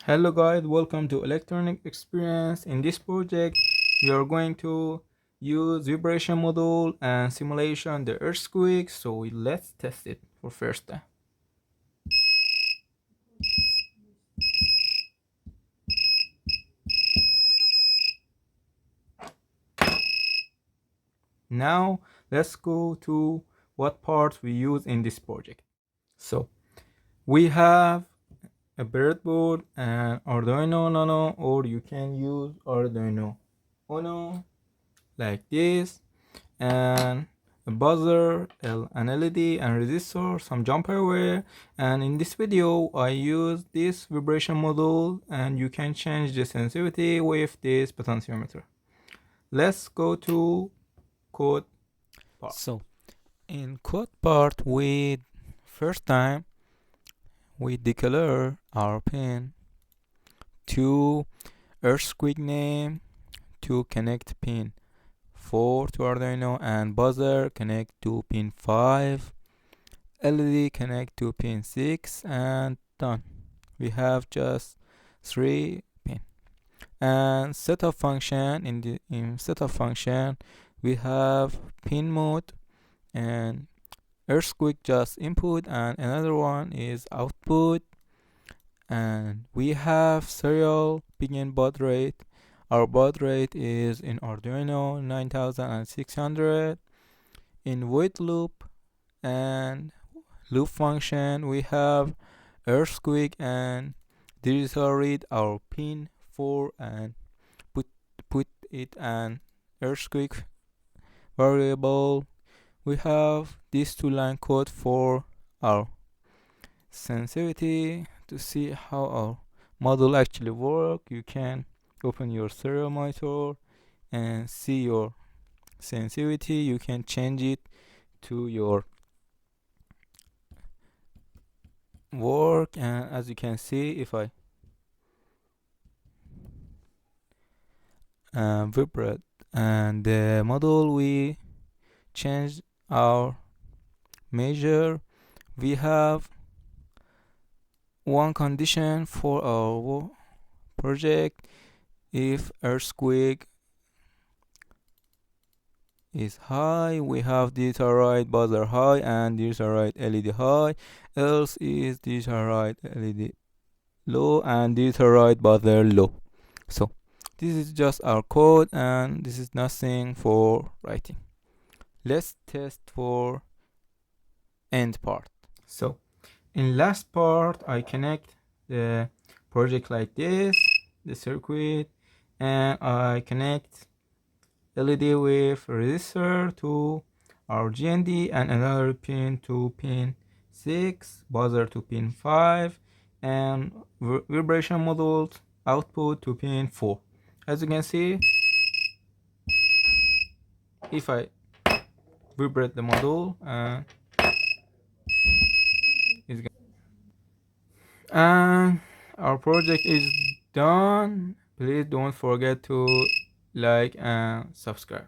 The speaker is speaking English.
Hello guys, welcome to electronic experience. In this project we are going to use vibration module and simulation the earthquake, so let's test it for first time. Now let's go to what parts we use in this project. So we have a breadboard and Arduino Nano, or you can use Arduino Uno like this, and a buzzer, an LED, and resistor, some jumper wire. And in this video I use this vibration module, and you can change the sensitivity with this potentiometer. Let's go to code part. So in code part, we first time we declare our pin to earthquake name to connect pin 4 to Arduino, and buzzer connect to pin 5, LED connect to pin 6, and done. We have just 3 pin. And setup function, in setup function we have pin mode and earthquake just input, and another one is output. And we have serial begin baud rate. Our baud rate is in Arduino 9600. In void loop and loop function we have earthquake and digital read our pin 4 and put it an earthquake variable. We have this two line code for our sensitivity. To see how our model actually work, you can open your serial monitor and see your sensitivity. You can change it to your work, and as you can see, if I vibrate and the model, we change our measure. We have one condition for our project: if earthquake is high, we have digital right buzzer high and digital right LED high, else is digital right LED low and digital right buzzer low. So this is just our code, and this is nothing for writing. Let's test for end part. So in last part I connect the project like this, the circuit, and I connect LED with resistor to our GND, and another pin to pin 6, buzzer to pin 5, and vibration module output to pin 4. As you can see, if I vibrate the module, and our project is done. Please don't forget to like and subscribe.